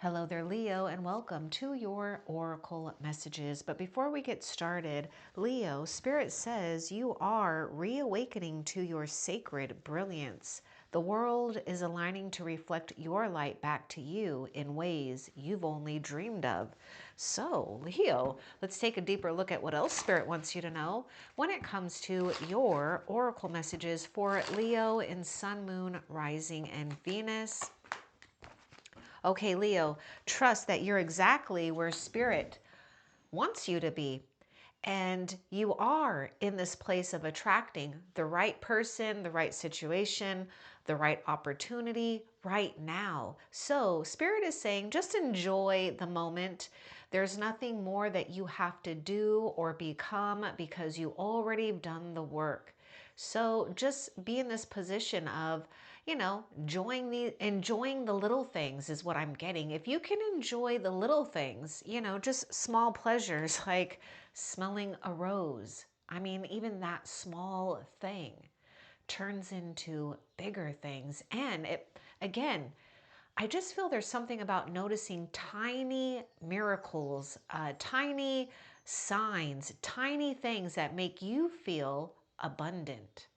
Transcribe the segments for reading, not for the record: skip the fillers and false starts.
Hello there, Leo, and welcome to your Oracle messages. But before we get started, Leo, Spirit says you are reawakening to your sacred brilliance. The world is aligning to reflect your light back to you in ways you've only dreamed of. So, Leo, let's take a deeper look at what else Spirit wants you to know when it comes to your Oracle messages for Leo in Sun, Moon, Rising, and Venus. Okay, Leo, trust that you're exactly where Spirit wants you to be. And you are in this place of attracting the right person, the right situation, the right opportunity right now. So, Spirit is saying just enjoy the moment. There's nothing more that you have to do or become because you already have done the work. So, just be in this position of, enjoying the little things is what I'm getting. If you can enjoy the little things, just small pleasures like smelling a rose. I mean, even that small thing turns into bigger things. And again, I just feel there's something about noticing tiny miracles, tiny signs, tiny things that make you feel abundant.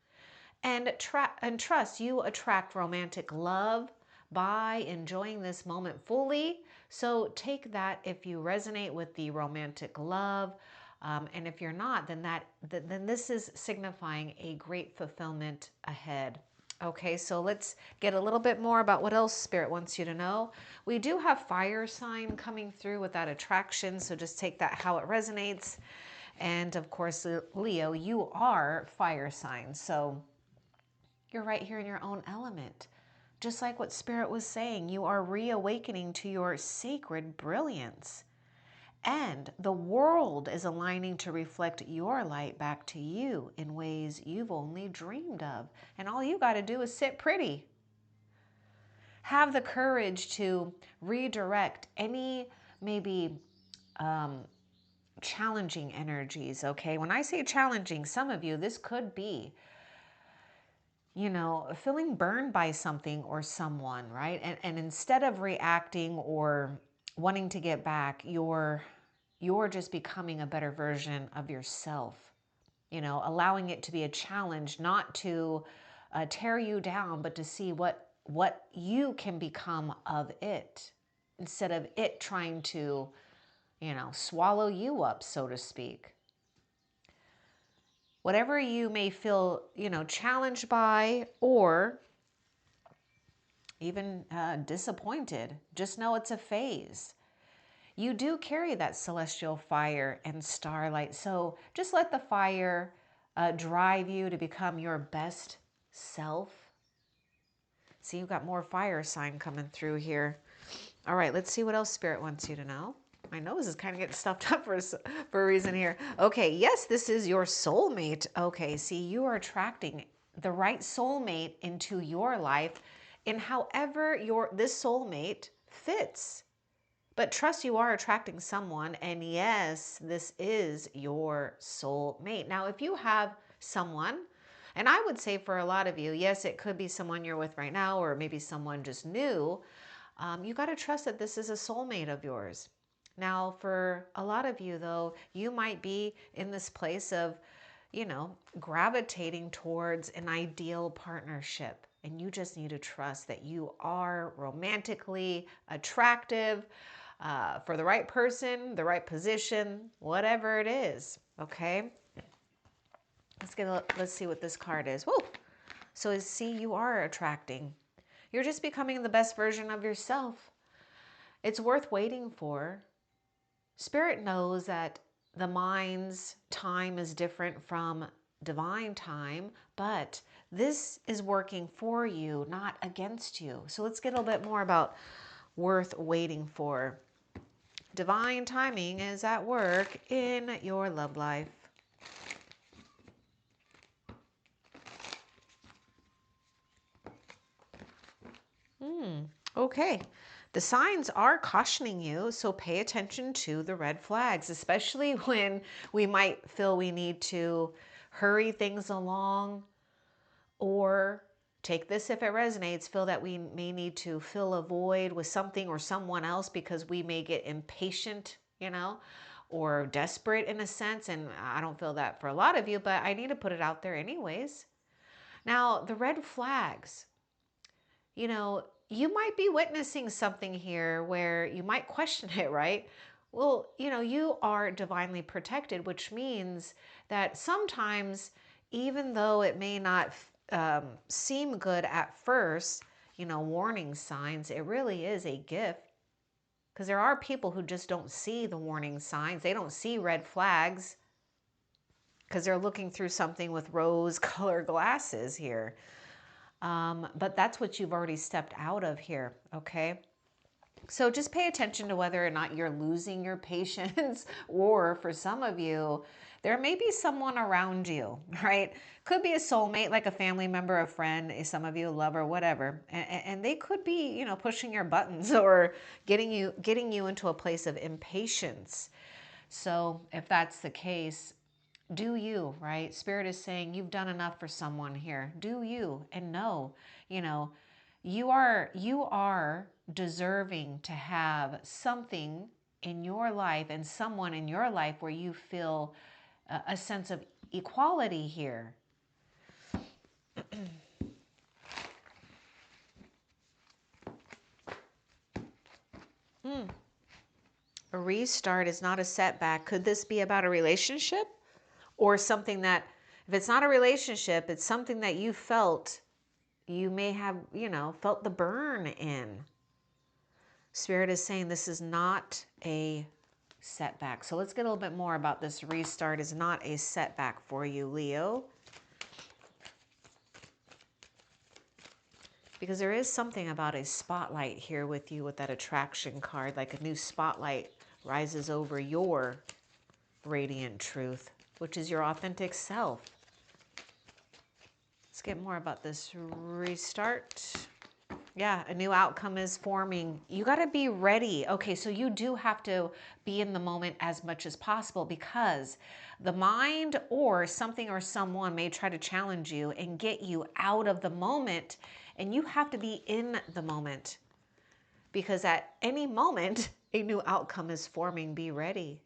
And trust, you attract romantic love by enjoying this moment fully. So take that if you resonate with the romantic love. And if you're not, then this is signifying a great fulfillment ahead. Okay, so let's get a little bit more about what else Spirit wants you to know. We do have fire sign coming through with that attraction, so just take that how it resonates. And of course, Leo, you are fire sign, so you're right here in your own element. Just like what Spirit was saying, you are reawakening to your sacred brilliance. And the world is aligning to reflect your light back to you in ways you've only dreamed of. And all you got to do is sit pretty. Have the courage to redirect any maybe challenging energies, okay? When I say challenging, some of you, this could be feeling burned by something or someone, right? And instead of reacting or wanting to get back, you're just becoming a better version of yourself, allowing it to be a challenge, not to tear you down, but to see what you can become of it instead of it trying to, swallow you up, so to speak. Whatever you may feel, challenged by or even disappointed, just know it's a phase. You do carry that celestial fire and starlight, so just let the fire drive you to become your best self. See, you've got more fire sign coming through here. All right, let's see what else Spirit wants you to know. My nose is kind of getting stuffed up for a reason here. Okay, yes, this is your soulmate. Okay, see, you are attracting the right soulmate into your life in however this soulmate fits. But trust, you are attracting someone, and yes, this is your soulmate. Now, if you have someone, and I would say for a lot of you, yes, it could be someone you're with right now, or maybe someone just new. You got to trust that this is a soulmate of yours. Now, for a lot of you, though, you might be in this place of, gravitating towards an ideal partnership. And you just need to trust that you are romantically attractive for the right person, the right position, whatever it is. Okay? Let's see what this card is. Whoa! So see, you are attracting. You're just becoming the best version of yourself. It's worth waiting for. Spirit knows that the mind's time is different from divine time, but this is working for you, not against you. So let's get a little bit more about worth waiting for. Divine timing is at work in your love life. Okay. The signs are cautioning you, so pay attention to the red flags, especially when we might feel we need to hurry things along or Take this if it resonates. Feel that we may need to fill a void with something or someone else because we may get impatient, or desperate in a sense. And I don't feel that for a lot of you, but I need to put it out there anyways. Now, the red flags, you might be witnessing something here where you might question it, right? Well, you are divinely protected, which means that sometimes, even though it may not seem good at first, warning signs, it really is a gift. Because there are people who just don't see the warning signs. They don't see red flags because they're looking through something with rose colored glasses here. But that's what you've already stepped out of here, okay? So just pay attention to whether or not you're losing your patience, or for some of you, there may be someone around you, right? Could be a soulmate, like a family member, a friend, some of you a lover, whatever. And they could be, pushing your buttons or getting you into a place of impatience. So if that's the case, do you, right? Spirit is saying you've done enough for someone here. Do you, and know, you are deserving to have something in your life and someone in your life where you feel a sense of equality here. A restart is not a setback. Could this be about a relationship or something that, if it's not a relationship, it's something that you felt, you may have, felt the burn in. Spirit is saying this is not a setback. So let's get a little bit more about this restart is not a setback for you, Leo. Because there is something about a spotlight here with you with that attraction card, like a new spotlight rises over your radiant truth, which is your authentic self. Let's get more about this restart. Yeah, a new outcome is forming. You got to be ready. Okay, so you do have to be in the moment as much as possible, because the mind or something or someone may try to challenge you and get you out of the moment, and you have to be in the moment, because at any moment, a new outcome is forming. Be ready.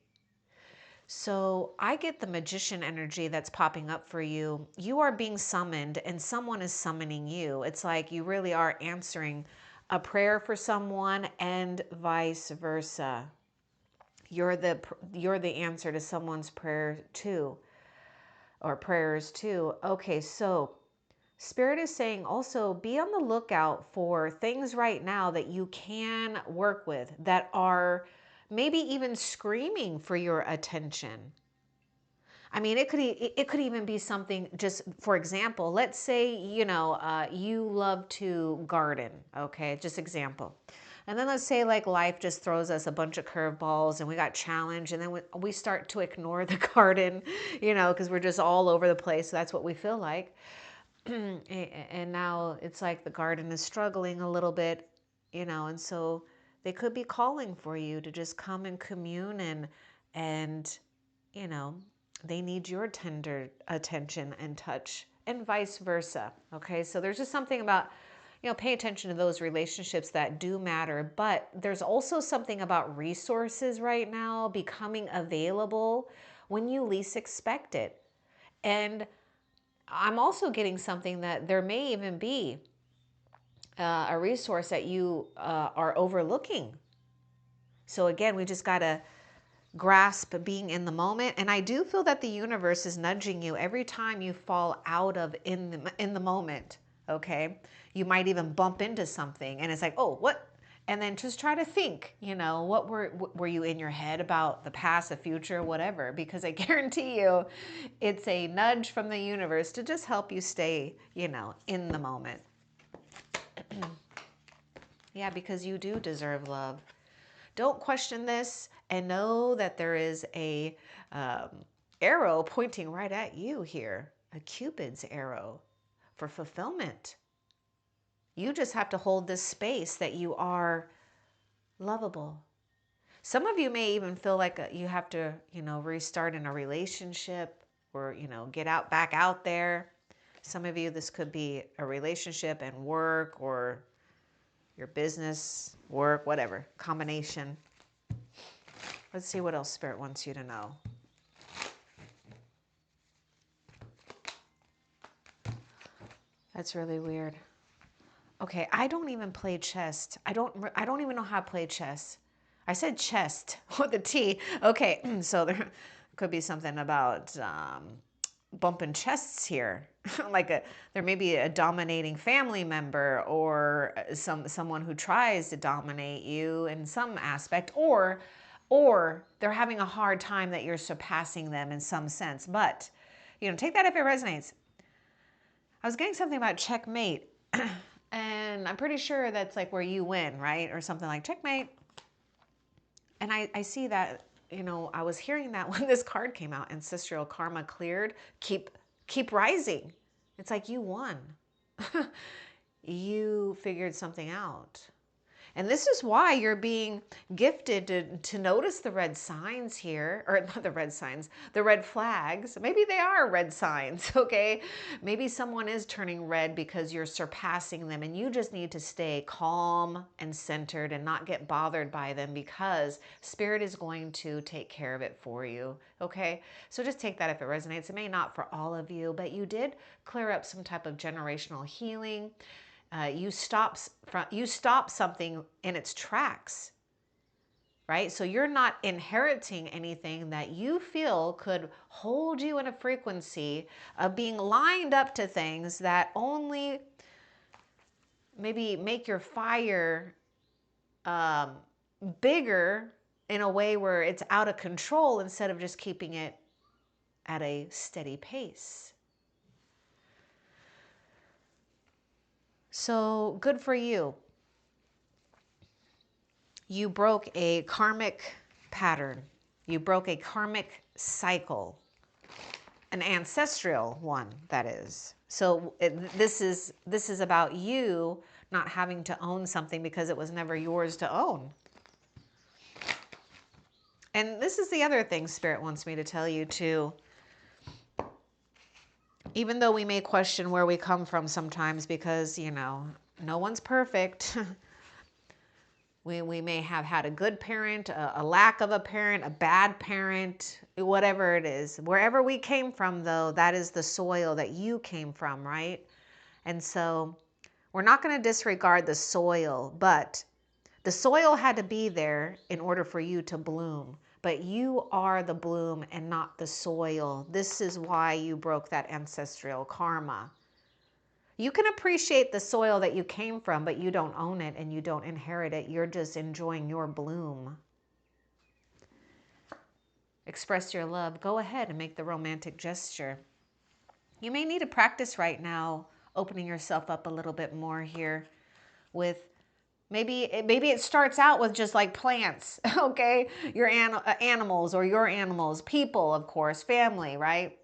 So I get the magician energy that's popping up for you. You are being summoned and someone is summoning you. It's like you really are answering a prayer for someone and vice versa. You're the answer to someone's prayer too, or prayers too. Okay, so Spirit is saying also be on the lookout for things right now that you can work with that are maybe even screaming for your attention. I mean, it could even be something, just for example, let's say, you love to garden, okay, just example. And then let's say like life just throws us a bunch of curveballs and we got challenged, and then we start to ignore the garden, because we're just all over the place. So that's what we feel like. And now it's like the garden is struggling a little bit, and so they could be calling for you to just come and commune and they need your tender attention and touch, and vice versa. Okay, so there's just something about, pay attention to those relationships that do matter, but there's also something about resources right now becoming available when you least expect it. And I'm also getting something that there may even be a resource that you are overlooking. So again, we just got to grasp being in the moment. And I do feel that the universe is nudging you every time you fall out of in the moment. Okay, you might even bump into something and it's like, oh, what? And then just try to think, what were you in your head about the past, the future, whatever, because I guarantee you it's a nudge from the universe to just help you stay, in the moment. Yeah, because you do deserve love. Don't question this, and know that there is a arrow pointing right at you here, a Cupid's arrow for fulfillment. You just have to hold this space that you are lovable. Some of you may even feel like you have to, restart in a relationship or, get back out there. Some of you, this could be a relationship and work, or your business, work, whatever, combination. Let's see what else Spirit wants you to know. That's really weird. Okay, I don't even play chess. I don't even know how to play chess. I said chest with a T. Okay, so there could be something about bumping chests here. There may be a dominating family member, or someone who tries to dominate you in some aspect, or they're having a hard time that you're surpassing them in some sense. But, take that if it resonates. I was getting something about checkmate, and I'm pretty sure that's like where you win, right? Or something like checkmate. And I see that, I was hearing that when this card came out, ancestral karma cleared, keep rising. It's like you won. You figured something out. And this is why you're being gifted to notice the red signs here, or not the red signs, the red flags. Maybe they are red signs, okay? Maybe someone is turning red because you're surpassing them, and you just need to stay calm and centered and not get bothered by them, because Spirit is going to take care of it for you, okay? So just take that if it resonates. It may not for all of you, but you did clear up some type of generational healing. You stop something in its tracks, right? So you're not inheriting anything that you feel could hold you in a frequency of being lined up to things that only maybe make your fire bigger in a way where it's out of control, instead of just keeping it at a steady pace. So good for you. You broke a karmic pattern. You broke a karmic cycle, an ancestral one, that is. So this is about you not having to own something because it was never yours to own. And this is the other thing Spirit wants me to tell you too. Even though we may question where we come from sometimes, because, no one's perfect. We may have had a good parent, a lack of a parent, a bad parent, whatever it is. Wherever we came from, though, that is the soil that you came from, right? And so we're not going to disregard the soil, but the soil had to be there in order for you to bloom. But you are the bloom and not the soil. This is why you broke that ancestral karma. You can appreciate the soil that you came from, but you don't own it and you don't inherit it. You're just enjoying your bloom. Express your love. Go ahead and make the romantic gesture. You may need to practice right now, opening yourself up a little bit more here with maybe it starts out with just like plants, okay? Your animals, or your animals, people, of course, family, right?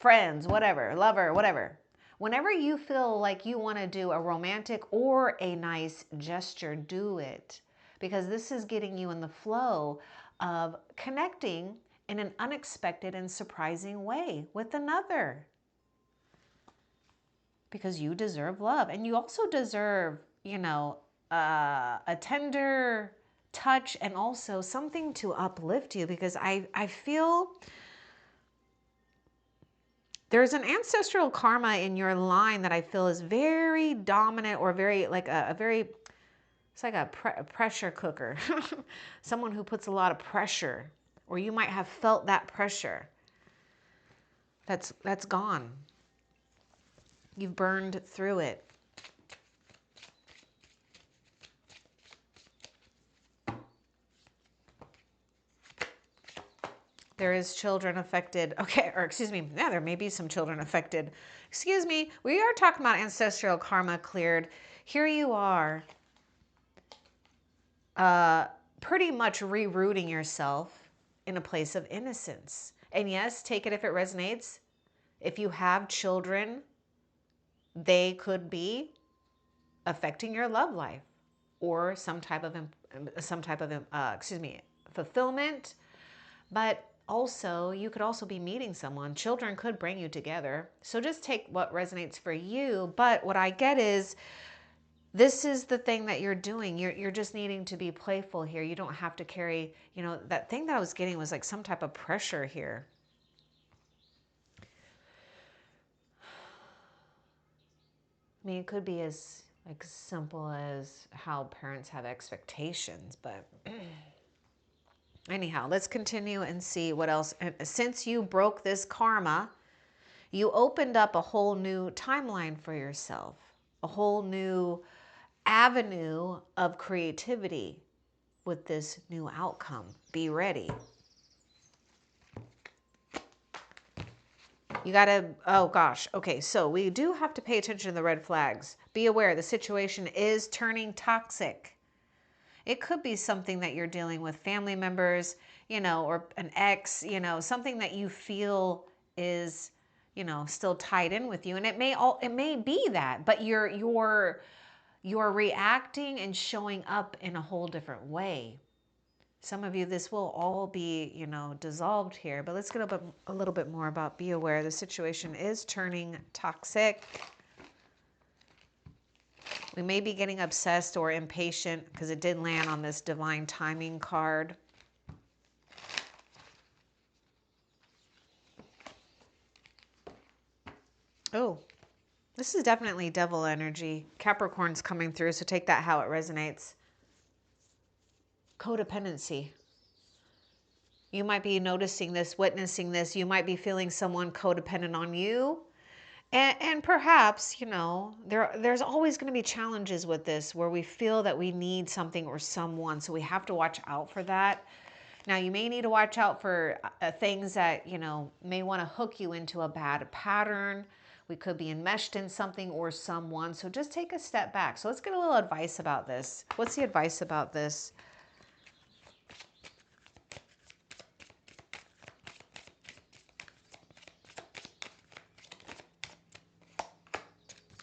Friends, whatever, lover, whatever. Whenever you feel like you want to do a romantic or a nice gesture, do it. Because this is getting you in the flow of connecting in an unexpected and surprising way with another. Because you deserve love. And you also deserve, a tender touch, and also something to uplift you. Because I feel there's an ancestral karma in your line that I feel is very dominant, or very like it's like a pressure cooker. Someone who puts a lot of pressure, or you might have felt that pressure. That's gone. You've burned through it. There is children affected. Okay, or excuse me. Yeah, there may be some children affected. Excuse me. We are talking about ancestral karma cleared. Here you are, pretty much rerouting yourself in a place of innocence. And yes, take it if it resonates. If you have children, they could be affecting your love life, or some type of fulfillment. But also, you could also be meeting someone. Children could bring you together. So just take what resonates for you. But what I get is, this is the thing that you're doing. You're just needing to be playful here. You don't have to carry, that thing that I was getting was like some type of pressure here. I mean, it could be as like simple as how parents have expectations, but anyhow, let's continue and see what else. Since you broke this karma, you opened up a whole new timeline for yourself, a whole new avenue of creativity with this new outcome. Be ready. You gotta, oh gosh. Okay, so we do have to pay attention to the red flags. Be aware the situation is turning toxic. It could be something that you're dealing with family members, or an ex, something that you feel is, still tied in with you. And it may be that, but you're reacting and showing up in a whole different way. Some of you, this will all be, dissolved here. But let's get a little bit more about be aware. The situation is turning toxic. We may be getting obsessed or impatient because it did land on this divine timing card. Oh, this is definitely devil energy. Capricorn's coming through, so take that how it resonates. Codependency. You might be noticing this, witnessing this. You might be feeling someone codependent on you. And perhaps, there's always going to be challenges with this where we feel that we need something or someone. So we have to watch out for that. Now, you may need to watch out for things that, may want to hook you into a bad pattern. We could be enmeshed in something or someone. So just take a step back. So let's get a little advice about this. What's the advice about this?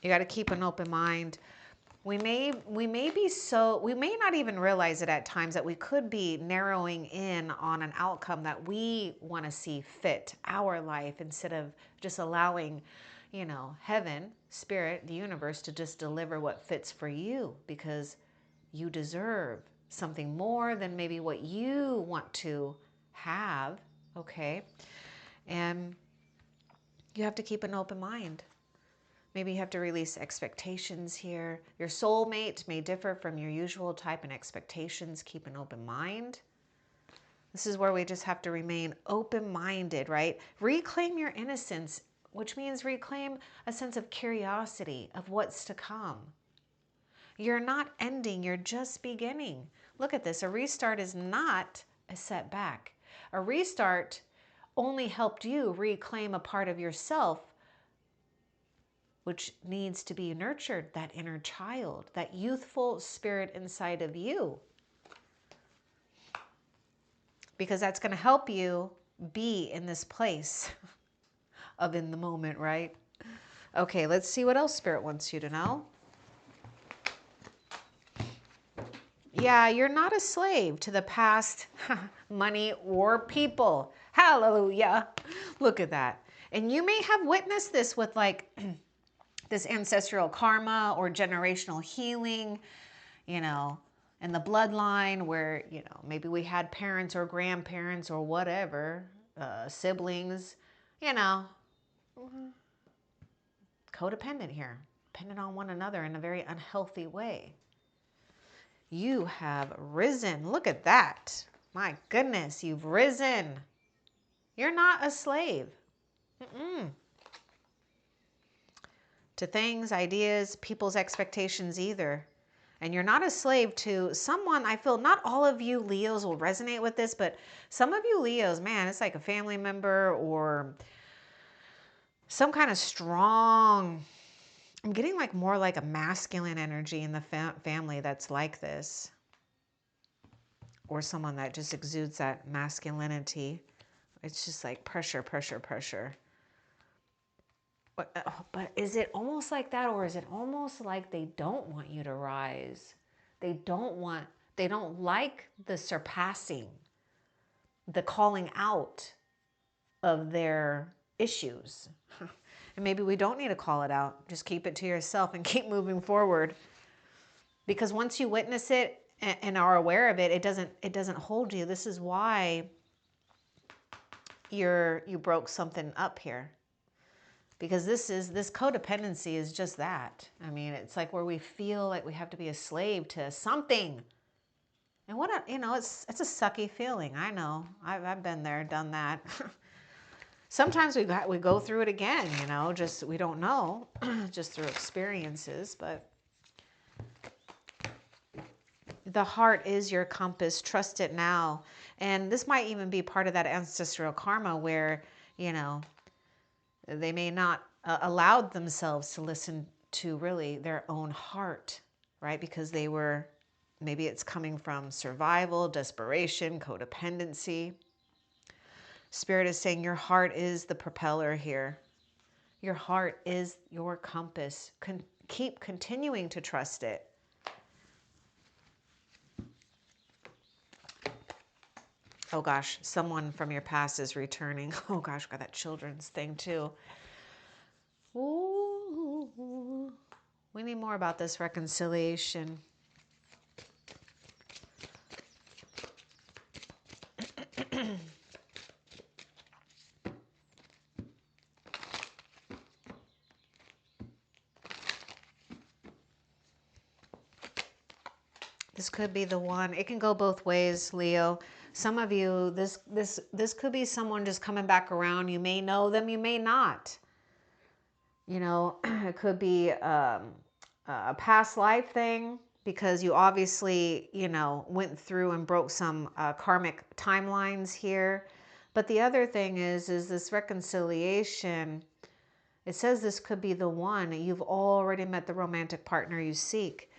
You got to keep an open mind. We may not even realize it at times that we could be narrowing in on an outcome that we want to see fit our life instead of just allowing, heaven, spirit, the universe to just deliver what fits for you, because you deserve something more than maybe what you want to have. Okay. And you have to keep an open mind. Maybe you have to release expectations here. Your soulmate may differ from your usual type and expectations. Keep an open mind. This is where we just have to remain open-minded, right? Reclaim your innocence, which means reclaim a sense of curiosity of what's to come. You're not ending, you're just beginning. Look at this. A restart is not a setback. A restart only helped you reclaim a part of yourself which needs to be nurtured, that inner child, that youthful spirit inside of you. Because that's going to help you be in this place of in the moment, right? Okay, let's see what else Spirit wants you to know. Yeah, you're not a slave to the past, money, or people. Hallelujah. Look at that. And you may have witnessed this with like this ancestral karma or generational healing, in the bloodline where, maybe we had parents or grandparents or whatever, siblings, codependent here, dependent on one another in a very unhealthy way. You have risen. Look at that. My goodness, you've risen. You're not a slave. To things, ideas, people's expectations either. And you're not a slave to someone. I feel not all of you Leos will resonate with this, but some of you Leos, man, it's like a family member or some kind of strong, I'm getting like more like a masculine energy in the family that's like this. Or someone that just exudes that masculinity. It's just like pressure, pressure, pressure. But is it almost like that, or is it almost like they don't want you to rise? They don't like the surpassing, the calling out. of their issues. And maybe we don't need to call it out. Just keep it to yourself and keep moving forward. Because once you witness it and are aware of it, it doesn't hold you. This is why you broke something up here. Because this codependency is just that. I mean, it's like where we feel like we have to be a slave to something. And it's a sucky feeling. I know. I've been there, done that. Sometimes we go through it again, just we don't know, just through experiences. But the heart is your compass. Trust it now. And this might even be part of that ancestral karma where, they may not allowed themselves to listen to really their own heart, right? Because maybe it's coming from survival, desperation, codependency. Spirit is saying your heart is the propeller here. Your heart is your compass. Keep continuing to trust it. Oh gosh, someone from your past is returning. Oh gosh, got that children's thing too. Ooh, we need more about this reconciliation. This could be the one. It can go both ways, Leo. Some of you, this could be someone just coming back around. You may know them, you may not. It could be a past life thing because you obviously, went through and broke some karmic timelines here. But the other thing is this reconciliation. It says this could be the one. You've already met the romantic partner you seek.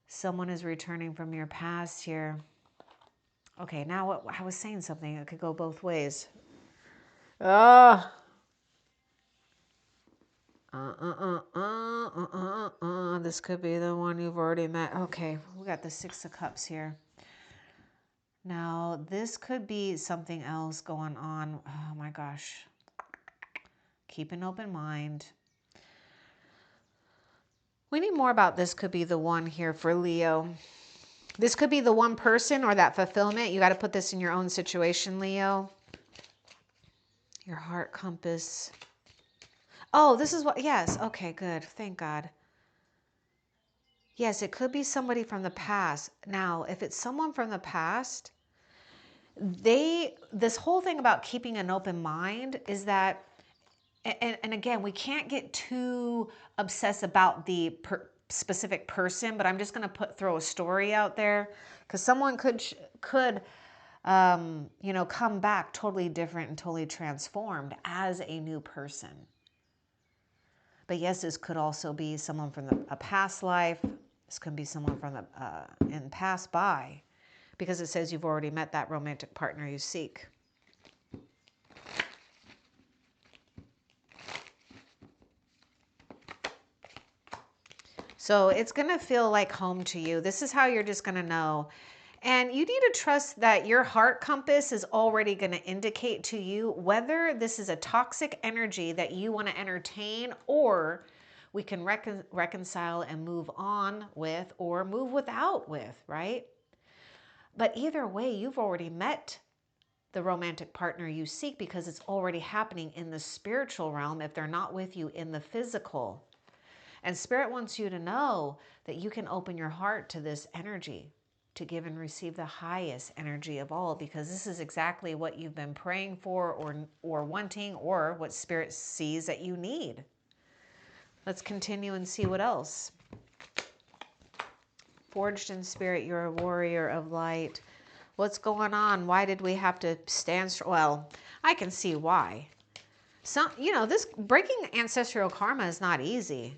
Someone is returning from your past here. Okay, now what I was saying something. It could go both ways. This could be the one you've already met. Okay, we got the Six of Cups here. Now, this could be something else going on. Oh my gosh. Keep an open mind. We need more about this could be the one here for Leo. This could be the one person or that fulfillment. You got to put this in your own situation, Leo. Your heart compass. Oh, this is what, yes. Okay, good. Thank God. Yes, it could be somebody from the past. Now, if it's someone from the past, this whole thing about keeping an open mind is that, and again, we can't get too obsessed about the specific person, but I'm just going to throw a story out there because someone could come back totally different and totally transformed as a new person. But yes, this could also be someone from a past life. This could be someone from in passed by, because it says you've already met that romantic partner you seek. So it's going to feel like home to you. This is how you're just going to know. And you need to trust that your heart compass is already going to indicate to you whether this is a toxic energy that you want to entertain, or we can reconcile and move on with, or move without with, right? But either way, you've already met the romantic partner you seek because it's already happening in the spiritual realm if they're not with you in the physical. And Spirit wants you to know that you can open your heart to this energy, to give and receive the highest energy of all, because this is exactly what you've been praying for or wanting, or what Spirit sees that you need. Let's continue and see what else. Forged in spirit, you're a warrior of light. What's going on? Why did we have to stand strong? Well, I can see why. This breaking ancestral karma is not easy.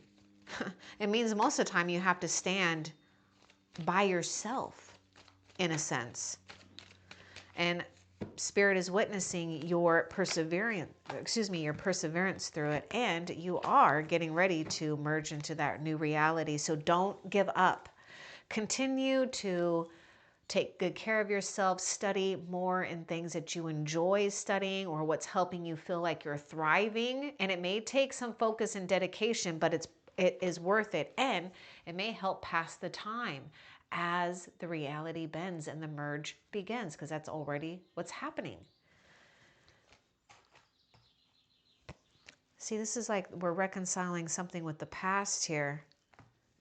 It means most of the time you have to stand by yourself, in a sense. And Spirit is witnessing your perseverance through it, and you are getting ready to merge into that new reality. So don't give up. Continue to Take good care of yourself, study more in things that you enjoy studying or what's helping you feel like you're thriving. And it may take some focus and dedication, but it is worth it. And it may help pass the time as the reality bends and the merge begins, because that's already what's happening. See, this is like we're reconciling something with the past here.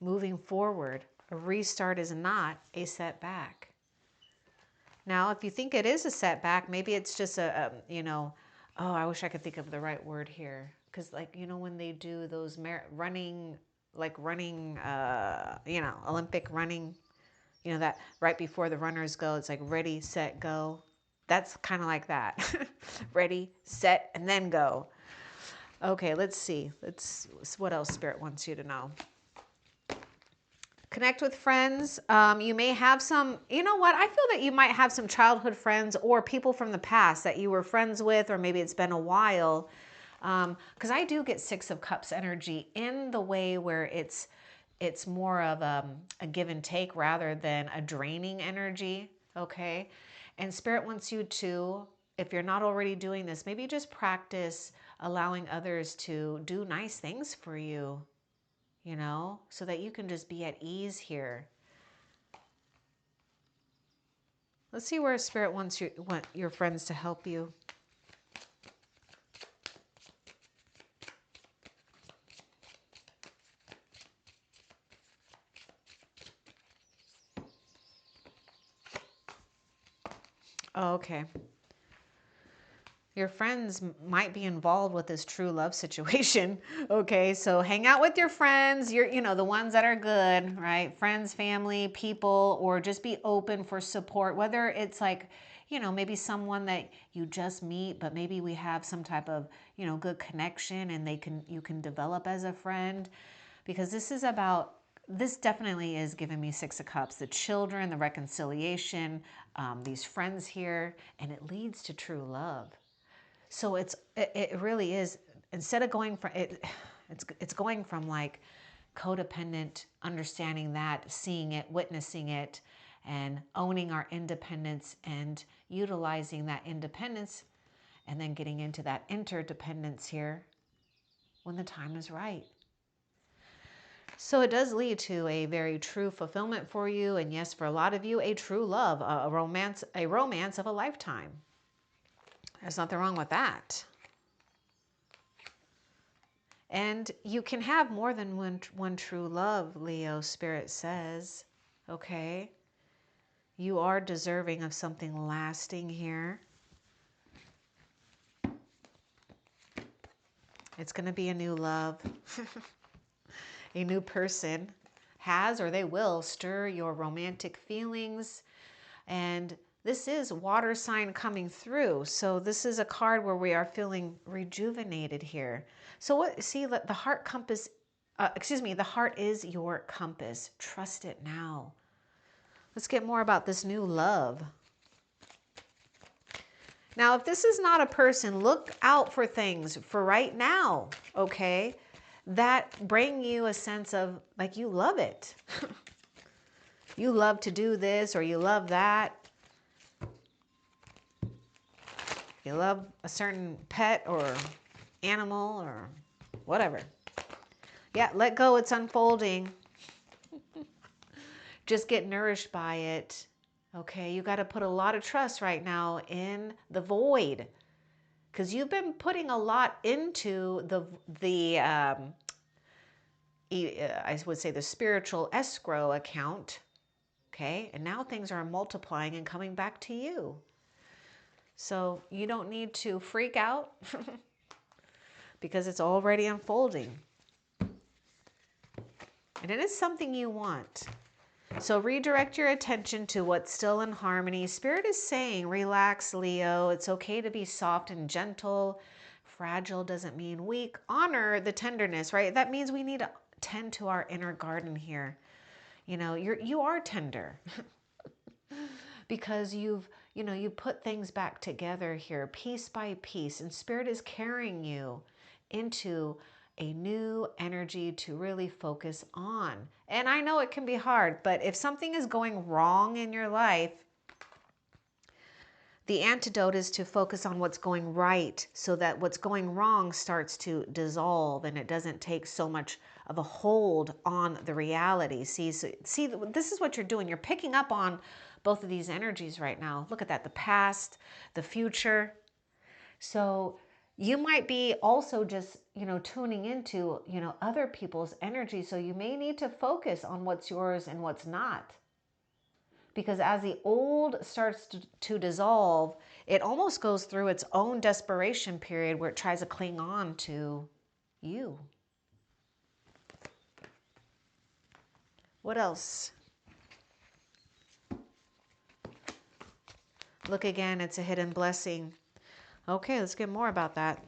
Moving forward, a restart is not a setback. Now, if you think it is a setback, maybe it's just oh, I wish I could think of the right word here. Because like, when they do those running, Olympic running, that right before the runners go, it's like ready, set, go. That's kind of like that. Ready, set, and then go. Okay, let's see. What else Spirit wants you to know. Connect with friends. You may have some, you know what? I feel that you might have some childhood friends or people from the past that you were friends with, or maybe it's been a while. Because I do get Six of Cups energy in the way where it's more of a give and take rather than a draining energy. Okay. And Spirit wants you to, if you're not already doing this, maybe just practice allowing others to do nice things for you, so that you can just be at ease here. Let's see where Spirit want your friends to help you. Oh, okay. Your friends might be involved with this true love situation. Okay, so hang out with your friends, the ones that are good, right? Friends, family, people, or just be open for support. Whether it's like, maybe someone that you just meet, but maybe we have some type of, good connection and you can develop as a friend. Because this definitely is giving me Six of Cups, the children, the reconciliation, these friends here, and it leads to true love. So it really is, instead of going from it's going from like codependent, understanding that, seeing it, witnessing it, and owning our independence and utilizing that independence, and then getting into that interdependence here when the time is right. So it does lead to a very true fulfillment for you, and yes, for a lot of you, a true love, a romance of a lifetime. There's nothing wrong with that. And you can have more than one true love, Leo, Spirit says. Okay? You are deserving of something lasting here. It's going to be a new love. A new person has, or they will, stir your romantic feelings. And this is water sign coming through. So this is a card where we are feeling rejuvenated here. So the heart compass, the heart is your compass. Trust it now. Let's get more about this new love. Now, if this is not a person, look out for things for right now, okay, that bring you a sense of like you love it. You love to do this or you love that. You love a certain pet or animal or whatever. Yeah, let go. It's unfolding. Just get nourished by it. Okay, you got to put a lot of trust right now in the void, because you've been putting a lot into I would say the spiritual escrow account. Okay, and now things are multiplying and coming back to you. So you don't need to freak out because it's already unfolding. And it is something you want. So redirect your attention to what's still in harmony. Spirit is saying, relax, Leo. It's okay to be soft and gentle. Fragile doesn't mean weak. Honor the tenderness, right? That means we need to tend to our inner garden here. You are tender because you put things back together here piece by piece, and Spirit is carrying you into a new energy to really focus on. And I know it can be hard, but if something is going wrong in your life, the antidote is to focus on what's going right so that what's going wrong starts to dissolve and it doesn't take so much of a hold on the reality. See, this is what you're doing. You're picking up on both of these energies right now. Look at that, the past, the future. So you might be also just, tuning into, other people's energy. So you may need to focus on what's yours and what's not. Because as the old starts to dissolve, it almost goes through its own desperation period where it tries to cling on to you. What else? Look again, it's a hidden blessing. Okay, let's get more about that.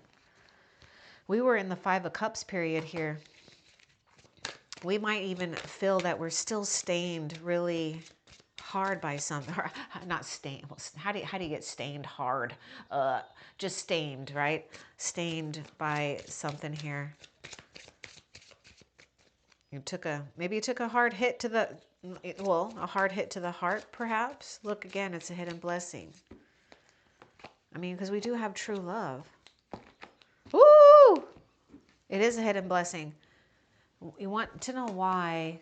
We were in the Five of Cups period here. We might even feel that we're still stained really hard by something, or not stained. How do you get stained hard? Just stained, right? Stained by something here. Maybe you took a hard hit to the, a hard hit to the heart, perhaps. Look again, it's a hidden blessing. I mean, because we do have true love. Woo! It is a hidden blessing. You want to know why?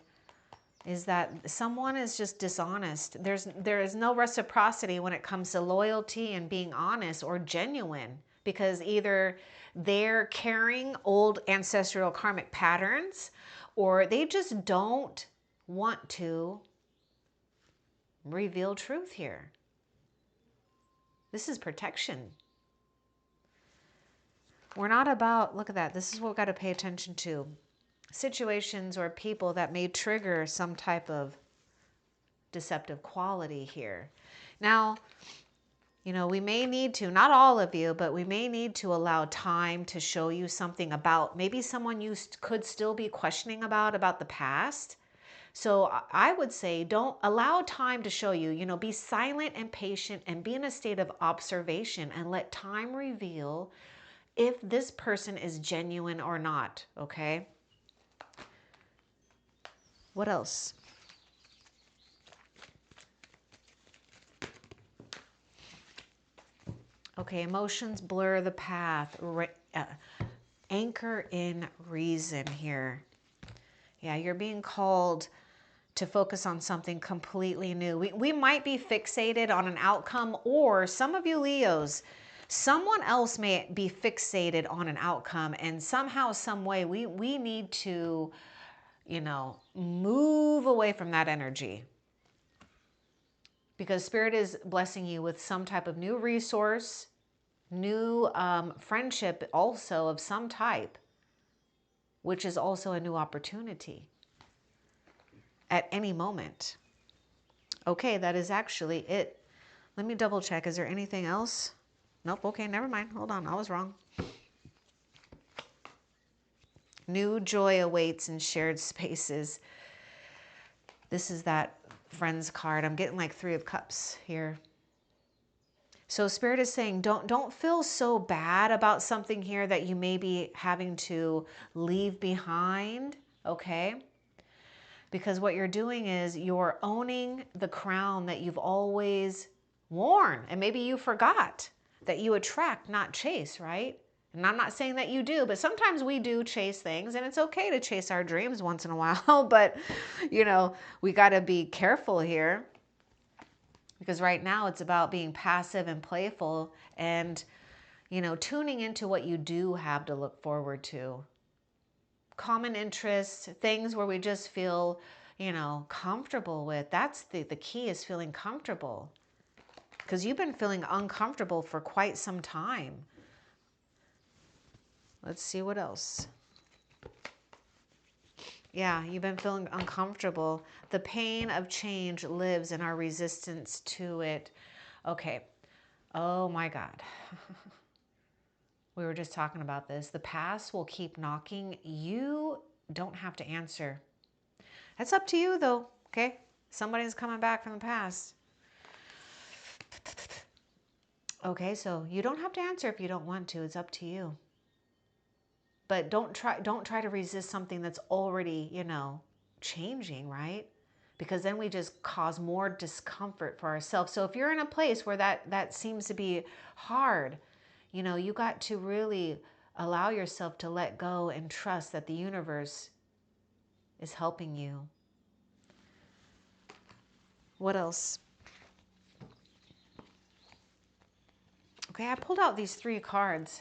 Is that someone is just dishonest. There is no reciprocity when it comes to loyalty and being honest or genuine, because either they're carrying old ancestral karmic patterns or they just don't want to reveal truth here. This is protection. We're not about, look at that, this is what we've got to pay attention to. Situations or people that may trigger some type of deceptive quality here. Now, we may need to, not all of you, but we may need to allow time to show you something about maybe someone you could still be questioning about the past. So I would say don't allow time to show you, be silent and patient and be in a state of observation and let time reveal if this person is genuine or not, okay? What else? Okay, emotions blur the path. Anchor in reason here. Yeah, you're being called to focus on something completely new. We might be fixated on an outcome, or some of you Leos, someone else may be fixated on an outcome, and somehow, some way, we need to, move away from that energy. Because Spirit is blessing you with some type of new resource, new friendship also of some type, which is also a new opportunity at any moment. Okay, that is actually it. Let me double check. Is there anything else? Nope. Okay, never mind. Hold on. I was wrong. New joy awaits in shared spaces. This is that Friends card. I'm getting like 3 of Cups here. So Spirit is saying, don't feel so bad about something here that you may be having to leave behind, okay? Because what you're doing is you're owning the crown that you've always worn. And maybe you forgot that you attract, not chase, right? And I'm not saying that you do, but sometimes we do chase things, and it's okay to chase our dreams once in a while. But, we got to be careful here. Because right now it's about being passive and playful and, tuning into what you do have to look forward to. Common interests, things where we just feel, comfortable with. That's the key, is feeling comfortable. Because you've been feeling uncomfortable for quite some time. Let's see what else. Yeah, you've been feeling uncomfortable. The pain of change lives in our resistance to it. Okay. Oh my God. We were just talking about this. The past will keep knocking. You don't have to answer. That's up to you though, okay? Somebody's coming back from the past. Okay, so you don't have to answer if you don't want to. It's up to you. but don't try to resist something that's already, you know, changing, right? Because then we just cause more discomfort for ourselves. So if you're in a place where that seems to be hard, you know, you got to really allow yourself to let go and trust that the universe is helping you. What else? Okay, I pulled out these 3 cards.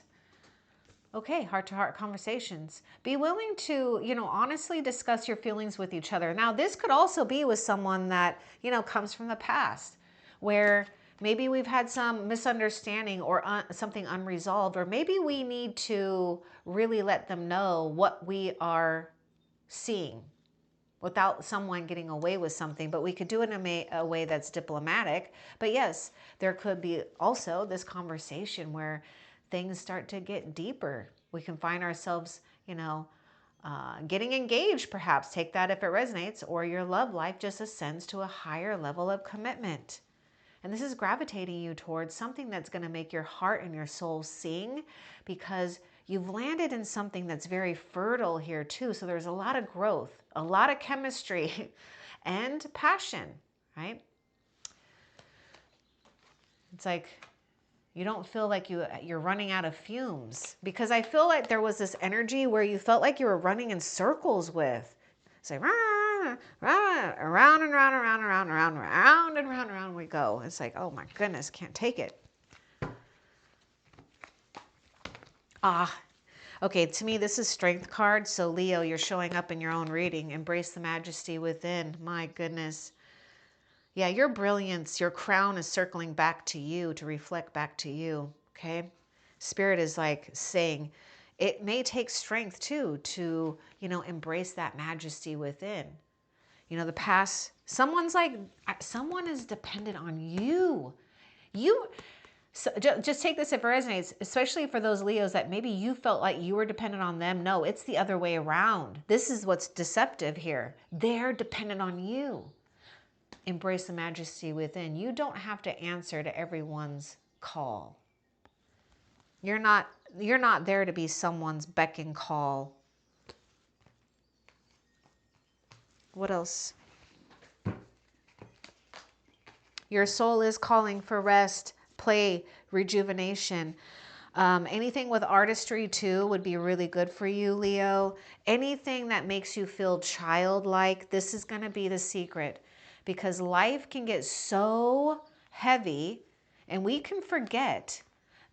Okay, heart-to-heart conversations. Be willing to, you know, honestly discuss your feelings with each other. Now, this could also be with someone that, you know, comes from the past, where maybe we've had some misunderstanding or something unresolved, or maybe we need to really let them know what we are seeing without someone getting away with something. But we could do it in a way that's diplomatic. But yes, there could be also this conversation where things start to get deeper. We can find ourselves, you know, getting engaged, perhaps. Take that if it resonates, or your love life just ascends to a higher level of commitment. And this is gravitating you towards something that's going to make your heart and your soul sing, because you've landed in something that's very fertile here too. So there's a lot of growth, a lot of chemistry and passion, right? It's like you don't feel like you're running out of fumes, because I feel like there was this energy where you felt like you were running in circles with. It's like around and round and round and round and round and round and round and round and round we go. It's like, oh my goodness, can't take it. Okay, to me, this is strength card. So Leo, you're showing up in your own reading. Embrace the majesty within. My goodness. Yeah, your brilliance, your crown is circling back to you, to reflect back to you, okay? Spirit is like saying, it may take strength too to, you know, embrace that majesty within. You know, the past, someone is dependent on you. So just take this if it resonates, especially for those Leos that maybe you felt like you were dependent on them. No, it's the other way around. This is what's deceptive here. They're dependent on you. Embrace the majesty within. You don't have to answer to everyone's call. You're not there to be someone's beck and call. What else? Your soul is calling for rest, play, rejuvenation. Anything with artistry too would be really good for you, Leo. Anything that makes you feel childlike, this is going to be the secret, because life can get so heavy and we can forget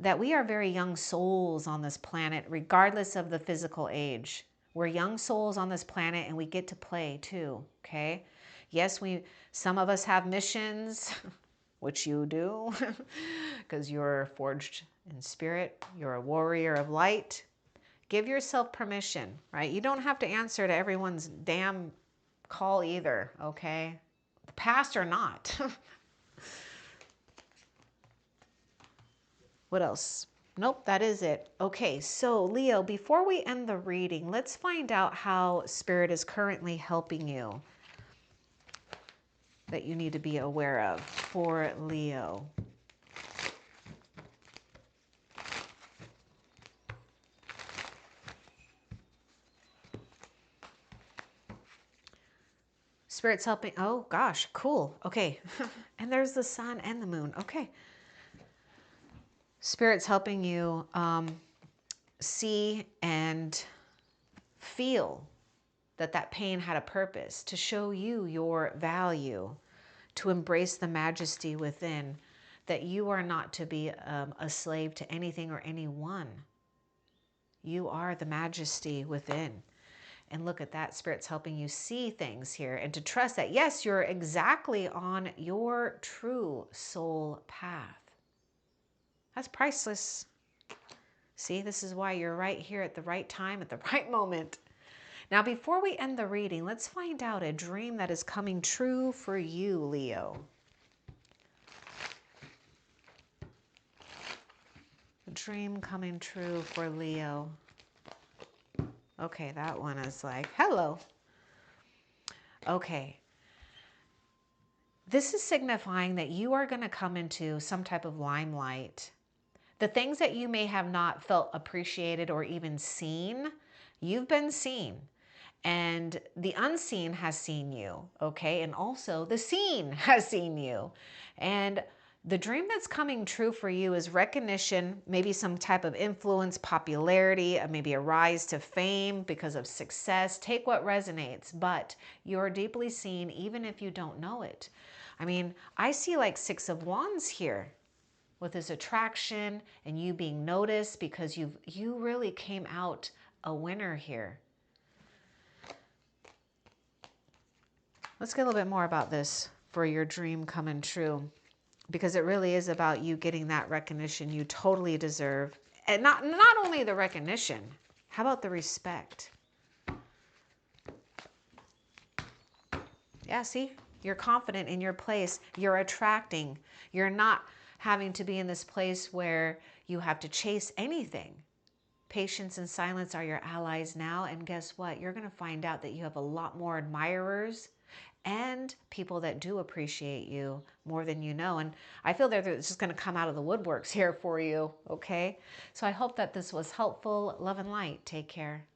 that we are very young souls on this planet, regardless of the physical age. We're young souls on this planet and we get to play too, okay? Yes, some of us have missions, which you do, because you're forged in spirit. You're a warrior of light. Give yourself permission, right? You don't have to answer to everyone's damn call either, okay? Past or not. What else? Nope, that is it. Okay, so Leo, before we end the reading, let's find out how Spirit is currently helping you, that you need to be aware of for Leo. Spirit's helping. Oh gosh, cool. Okay. And there's the sun and the moon. Okay. Spirit's helping you see and feel that pain had a purpose, to show you your value, to embrace the majesty within, that you are not to be a slave to anything or anyone. You are the majesty within. And look at that, Spirit's helping you see things here and to trust that, yes, you're exactly on your true soul path. That's priceless. See, this is why you're right here at the right time, at the right moment. Now, before we end the reading, let's find out a dream that is coming true for you, Leo. A dream coming true for Leo. Okay, that one is like, hello. Okay. This is signifying that you are going to come into some type of limelight. The things that you may have not felt appreciated or even seen, You've been seen. And the unseen has seen you, okay? And also the seen has seen you. And the dream that's coming true for you is recognition, maybe some type of influence, popularity, maybe a rise to fame because of success. Take what resonates, but you're deeply seen even if you don't know it. I mean, I see like Six of Wands here with this attraction and you being noticed because you really came out a winner here. Let's get a little bit more about this for your dream coming true, because it really is about you getting that recognition you totally deserve. And not only the recognition, how about the respect? Yeah, see, you're confident in your place. You're attracting. You're not having to be in this place where you have to chase anything. Patience and silence are your allies now. And guess what? You're going to find out that you have a lot more admirers and people that do appreciate you more than you know. And I feel that it's just going to come out of the woodworks here for you, okay? So I hope that this was helpful. Love and light. Take care.